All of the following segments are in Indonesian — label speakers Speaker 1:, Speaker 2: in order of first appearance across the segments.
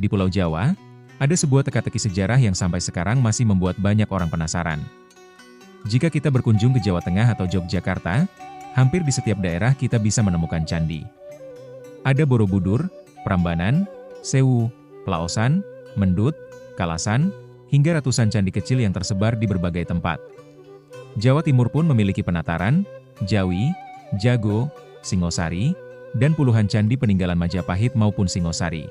Speaker 1: Di Pulau Jawa, ada sebuah teka-teki sejarah yang sampai sekarang masih membuat banyak orang penasaran. Jika kita berkunjung ke Jawa Tengah atau Yogyakarta, hampir di setiap daerah kita bisa menemukan candi. Ada Borobudur, Prambanan, Sewu, Plaosan, Mendut, Kalasan, hingga ratusan candi kecil yang tersebar di berbagai tempat. Jawa Timur pun memiliki Penataran, Jawi, Jago, Singosari, dan puluhan candi peninggalan Majapahit maupun Singosari.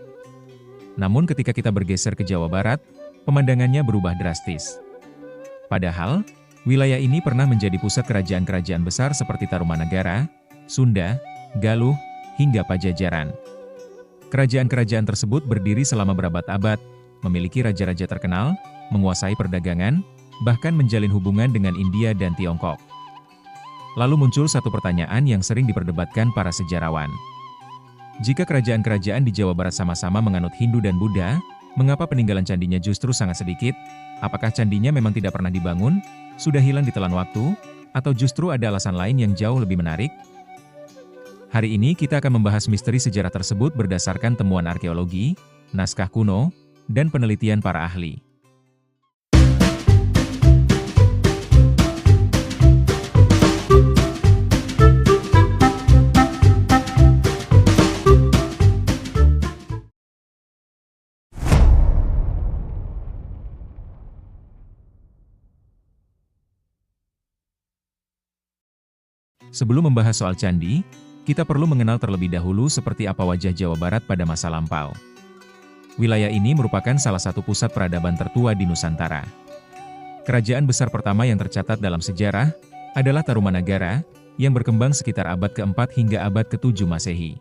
Speaker 1: Namun ketika kita bergeser ke Jawa Barat, pemandangannya berubah drastis. Padahal, wilayah ini pernah menjadi pusat kerajaan-kerajaan besar seperti Tarumanagara, Sunda, Galuh, hingga Pajajaran. Kerajaan-kerajaan tersebut berdiri selama berabad-abad, memiliki raja-raja terkenal, menguasai perdagangan, bahkan menjalin hubungan dengan India dan Tiongkok. Lalu muncul satu pertanyaan yang sering diperdebatkan para sejarawan. Jika kerajaan-kerajaan di Jawa Barat sama-sama menganut Hindu dan Buddha, mengapa peninggalan candinya justru sangat sedikit? Apakah candinya memang tidak pernah dibangun, sudah hilang ditelan waktu, atau justru ada alasan lain yang jauh lebih menarik? Hari ini kita akan membahas misteri sejarah tersebut berdasarkan temuan arkeologi, naskah kuno, dan penelitian para ahli. Sebelum membahas soal candi, kita perlu mengenal terlebih dahulu seperti apa wajah Jawa Barat pada masa lampau. Wilayah ini merupakan salah satu pusat peradaban tertua di Nusantara. Kerajaan besar pertama yang tercatat dalam sejarah adalah Tarumanagara, yang berkembang sekitar abad ke-4 hingga abad ke-7 Masehi.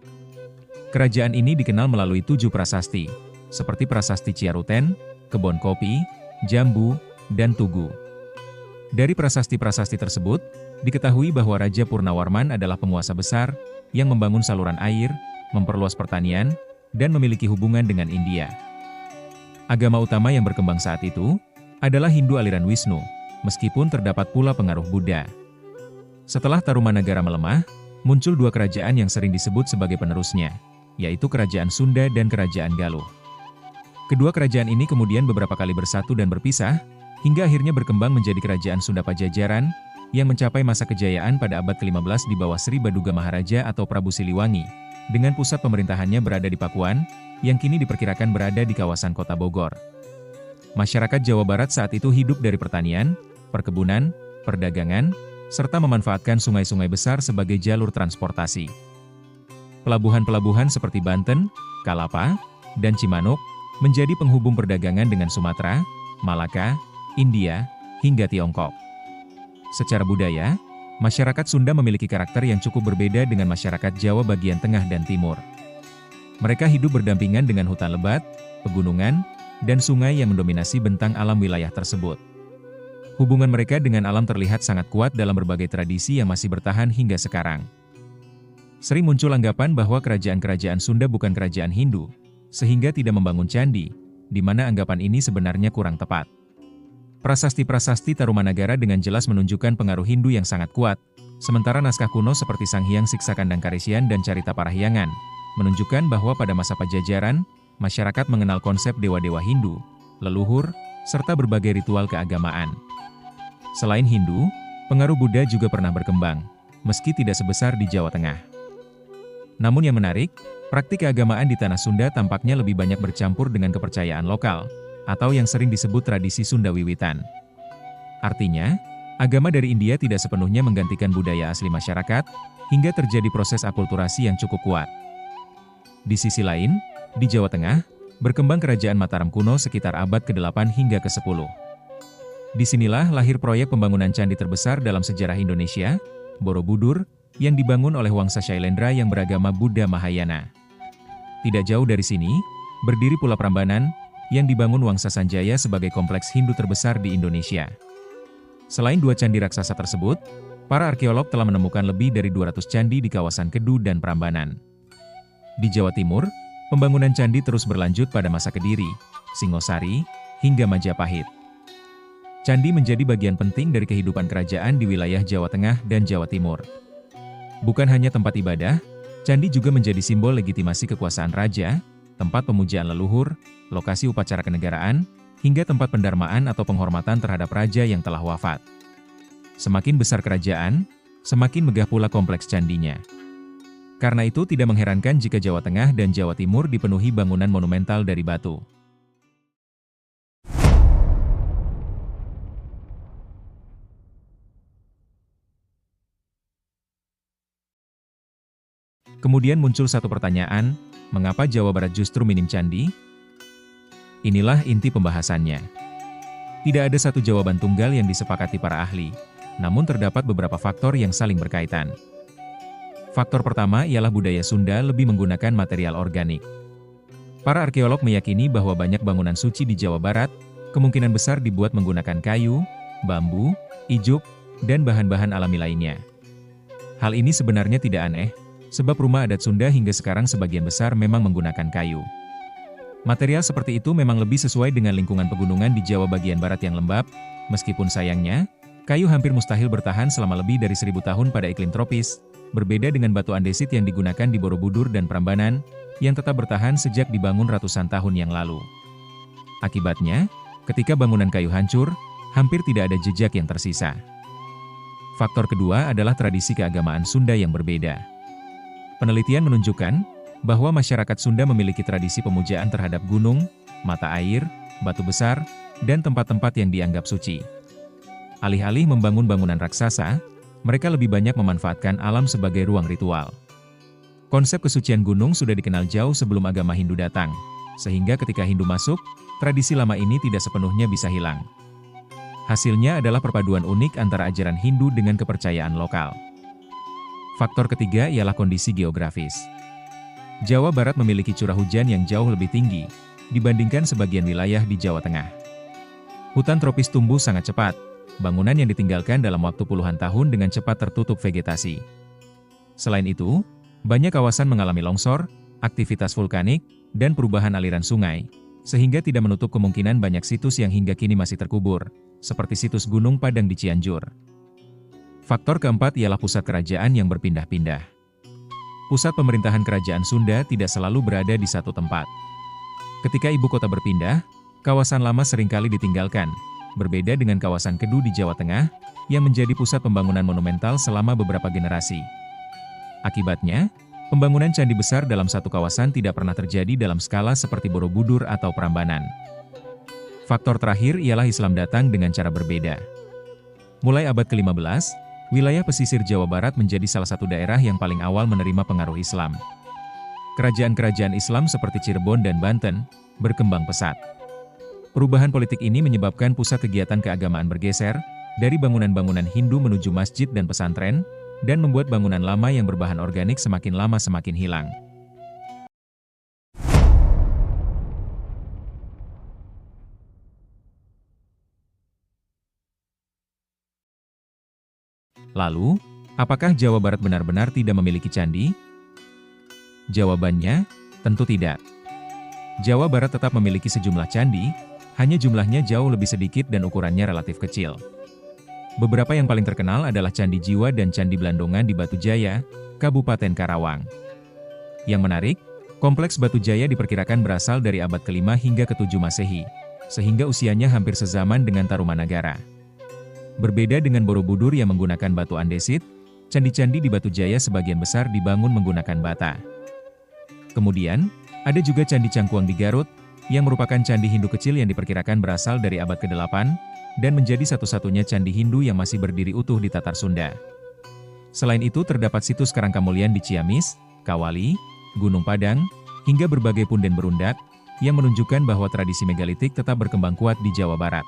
Speaker 1: Kerajaan ini dikenal melalui 7 prasasti, seperti Prasasti Ciaruten, Kebon Kopi, Jambu, dan Tugu. Dari prasasti-prasasti tersebut, diketahui bahwa Raja Purnawarman adalah penguasa besar yang membangun saluran air, memperluas pertanian, dan memiliki hubungan dengan India. Agama utama yang berkembang saat itu adalah Hindu aliran Wisnu, meskipun terdapat pula pengaruh Buddha. Setelah Tarumanagara melemah, muncul dua kerajaan yang sering disebut sebagai penerusnya, yaitu Kerajaan Sunda dan Kerajaan Galuh. Kedua kerajaan ini kemudian beberapa kali bersatu dan berpisah, hingga akhirnya berkembang menjadi Kerajaan Sunda Pajajaran, yang mencapai masa kejayaan pada abad ke-15 di bawah Sri Baduga Maharaja atau Prabu Siliwangi, dengan pusat pemerintahannya berada di Pakuan, yang kini diperkirakan berada di kawasan kota Bogor. Masyarakat Jawa Barat saat itu hidup dari pertanian, perkebunan, perdagangan, serta memanfaatkan sungai-sungai besar sebagai jalur transportasi. Pelabuhan-pelabuhan seperti Banten, Kalapa, dan Cimanuk menjadi penghubung perdagangan dengan Sumatera, Malaka, India, hingga Tiongkok. Secara budaya, masyarakat Sunda memiliki karakter yang cukup berbeda dengan masyarakat Jawa bagian tengah dan timur. Mereka hidup berdampingan dengan hutan lebat, pegunungan, dan sungai yang mendominasi bentang alam wilayah tersebut. Hubungan mereka dengan alam terlihat sangat kuat dalam berbagai tradisi yang masih bertahan hingga sekarang. Sering muncul anggapan bahwa kerajaan-kerajaan Sunda bukan kerajaan Hindu, sehingga tidak membangun candi, di mana anggapan ini sebenarnya kurang tepat. Prasasti-prasasti Tarumanagara dengan jelas menunjukkan pengaruh Hindu yang sangat kuat, sementara naskah kuno seperti Sang Hyang Siksa Kandang Karesian dan Carita Parahyangan menunjukkan bahwa pada masa Pajajaran, masyarakat mengenal konsep dewa-dewa Hindu, leluhur, serta berbagai ritual keagamaan. Selain Hindu, pengaruh Buddha juga pernah berkembang, meski tidak sebesar di Jawa Tengah. Namun yang menarik, praktik keagamaan di tanah Sunda tampaknya lebih banyak bercampur dengan kepercayaan lokal, atau yang sering disebut tradisi Sunda Wiwitan. Artinya, agama dari India tidak sepenuhnya menggantikan budaya asli masyarakat, hingga terjadi proses akulturasi yang cukup kuat. Di sisi lain, di Jawa Tengah, berkembang kerajaan Mataram kuno sekitar abad ke-8 hingga ke-10. Disinilah lahir proyek pembangunan candi terbesar dalam sejarah Indonesia, Borobudur, yang dibangun oleh Wangsa Shailendra yang beragama Buddha Mahayana. Tidak jauh dari sini, berdiri pula Prambanan, yang dibangun Wangsa Sanjaya sebagai kompleks Hindu terbesar di Indonesia. Selain dua candi raksasa tersebut, para arkeolog telah menemukan lebih dari 200 candi di kawasan Kedu dan Prambanan. Di Jawa Timur, pembangunan candi terus berlanjut pada masa Kediri, Singosari, hingga Majapahit. Candi menjadi bagian penting dari kehidupan kerajaan di wilayah Jawa Tengah dan Jawa Timur. Bukan hanya tempat ibadah, candi juga menjadi simbol legitimasi kekuasaan raja, tempat pemujaan leluhur, lokasi upacara kenegaraan, hingga tempat pendarmaan atau penghormatan terhadap raja yang telah wafat. Semakin besar kerajaan, semakin megah pula kompleks candinya. Karena itu tidak mengherankan jika Jawa Tengah dan Jawa Timur dipenuhi bangunan monumental dari batu. Kemudian muncul satu pertanyaan, mengapa Jawa Barat justru minim candi? Inilah inti pembahasannya. Tidak ada satu jawaban tunggal yang disepakati para ahli, namun terdapat beberapa faktor yang saling berkaitan. Faktor pertama ialah budaya Sunda lebih menggunakan material organik. Para arkeolog meyakini bahwa banyak bangunan suci di Jawa Barat, kemungkinan besar dibuat menggunakan kayu, bambu, ijuk, dan bahan-bahan alami lainnya. Hal ini sebenarnya tidak aneh, sebab rumah adat Sunda hingga sekarang sebagian besar memang menggunakan kayu. Material seperti itu memang lebih sesuai dengan lingkungan pegunungan di Jawa bagian barat yang lembab, meskipun sayangnya, kayu hampir mustahil bertahan selama lebih dari 1000 tahun pada iklim tropis, berbeda dengan batu andesit yang digunakan di Borobudur dan Prambanan, yang tetap bertahan sejak dibangun ratusan tahun yang lalu. Akibatnya, ketika bangunan kayu hancur, hampir tidak ada jejak yang tersisa. Faktor kedua adalah tradisi keagamaan Sunda yang berbeda. Penelitian menunjukkan bahwa masyarakat Sunda memiliki tradisi pemujaan terhadap gunung, mata air, batu besar, dan tempat-tempat yang dianggap suci. Alih-alih membangun bangunan raksasa, mereka lebih banyak memanfaatkan alam sebagai ruang ritual. Konsep kesucian gunung sudah dikenal jauh sebelum agama Hindu datang, sehingga ketika Hindu masuk, tradisi lama ini tidak sepenuhnya bisa hilang. Hasilnya adalah perpaduan unik antara ajaran Hindu dengan kepercayaan lokal. Faktor ketiga ialah kondisi geografis. Jawa Barat memiliki curah hujan yang jauh lebih tinggi dibandingkan sebagian wilayah di Jawa Tengah. Hutan tropis tumbuh sangat cepat, bangunan yang ditinggalkan dalam waktu puluhan tahun dengan cepat tertutup vegetasi. Selain itu, banyak kawasan mengalami longsor, aktivitas vulkanik, dan perubahan aliran sungai, sehingga tidak menutup kemungkinan banyak situs yang hingga kini masih terkubur, seperti situs Gunung Padang di Cianjur. Faktor keempat ialah pusat kerajaan yang berpindah-pindah. Pusat pemerintahan kerajaan Sunda tidak selalu berada di satu tempat. Ketika ibu kota berpindah, kawasan lama seringkali ditinggalkan, berbeda dengan kawasan Kedu di Jawa Tengah, yang menjadi pusat pembangunan monumental selama beberapa generasi. Akibatnya, pembangunan candi besar dalam satu kawasan tidak pernah terjadi dalam skala seperti Borobudur atau Prambanan. Faktor terakhir ialah Islam datang dengan cara berbeda. Mulai abad ke-15, wilayah pesisir Jawa Barat menjadi salah satu daerah yang paling awal menerima pengaruh Islam. Kerajaan-kerajaan Islam seperti Cirebon dan Banten berkembang pesat. Perubahan politik ini menyebabkan pusat kegiatan keagamaan bergeser dari bangunan-bangunan Hindu menuju masjid dan pesantren, dan membuat bangunan lama yang berbahan organik semakin lama semakin hilang. Lalu, apakah Jawa Barat benar-benar tidak memiliki candi? Jawabannya, tentu tidak. Jawa Barat tetap memiliki sejumlah candi, hanya jumlahnya jauh lebih sedikit dan ukurannya relatif kecil. Beberapa yang paling terkenal adalah Candi Jiwa dan Candi Blandongan di Batu Jaya, Kabupaten Karawang. Yang menarik, kompleks Batu Jaya diperkirakan berasal dari abad ke-5 hingga ke-7 Masehi, sehingga usianya hampir sezaman dengan Tarumanagara. Berbeda dengan Borobudur yang menggunakan batu andesit, candi-candi di Batu Jaya sebagian besar dibangun menggunakan bata. Kemudian, ada juga Candi Cangkuang di Garut, yang merupakan candi Hindu kecil yang diperkirakan berasal dari abad ke-8, dan menjadi satu-satunya candi Hindu yang masih berdiri utuh di Tatar Sunda. Selain itu terdapat situs Karangkamulian di Ciamis, Kawali, Gunung Padang, hingga berbagai punden berundak, yang menunjukkan bahwa tradisi megalitik tetap berkembang kuat di Jawa Barat.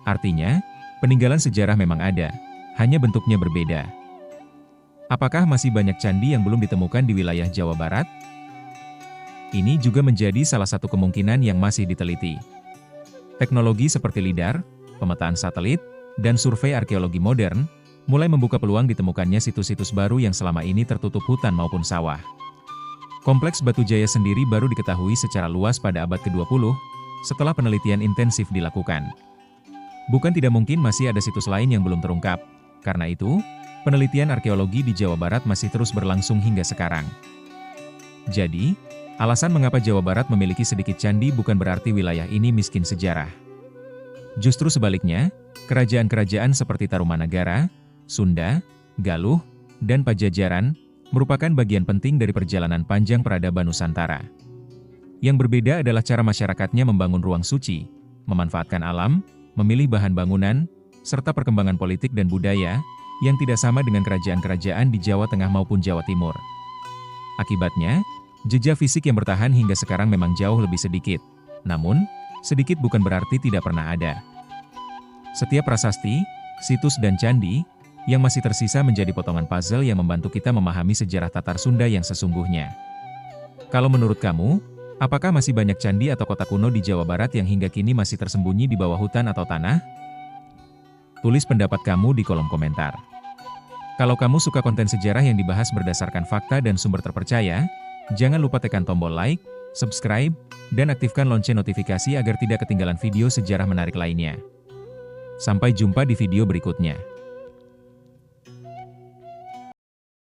Speaker 1: Artinya, peninggalan sejarah memang ada, hanya bentuknya berbeda. Apakah masih banyak candi yang belum ditemukan di wilayah Jawa Barat? Ini juga menjadi salah satu kemungkinan yang masih diteliti. Teknologi seperti lidar, pemetaan satelit, dan survei arkeologi modern, mulai membuka peluang ditemukannya situs-situs baru yang selama ini tertutup hutan maupun sawah. Kompleks Batu Jaya sendiri baru diketahui secara luas pada abad ke-20, setelah penelitian intensif dilakukan. Bukan tidak mungkin masih ada situs lain yang belum terungkap. Karena itu, penelitian arkeologi di Jawa Barat masih terus berlangsung hingga sekarang. Jadi, Alasan mengapa Jawa Barat memiliki sedikit candi bukan berarti wilayah ini miskin sejarah. Justru sebaliknya, kerajaan-kerajaan seperti Tarumanagara, Sunda, Galuh, dan Pajajaran merupakan bagian penting dari perjalanan panjang peradaban Nusantara. Yang berbeda adalah cara masyarakatnya membangun ruang suci, memanfaatkan alam, memilih bahan bangunan, serta perkembangan politik dan budaya yang tidak sama dengan kerajaan-kerajaan di Jawa Tengah maupun Jawa Timur. Akibatnya, jejak fisik yang bertahan hingga sekarang memang jauh lebih sedikit. Namun, sedikit bukan berarti tidak pernah ada. Setiap prasasti, situs dan candi yang masih tersisa menjadi potongan puzzle yang membantu kita memahami sejarah Tatar Sunda yang sesungguhnya. Kalau menurut kamu, apakah masih banyak candi atau kota kuno di Jawa Barat yang hingga kini masih tersembunyi di bawah hutan atau tanah? Tulis pendapat kamu di kolom komentar. Kalau kamu suka konten sejarah yang dibahas berdasarkan fakta dan sumber terpercaya, jangan lupa tekan tombol like, subscribe, dan aktifkan lonceng notifikasi agar tidak ketinggalan video sejarah menarik lainnya. Sampai jumpa di video berikutnya.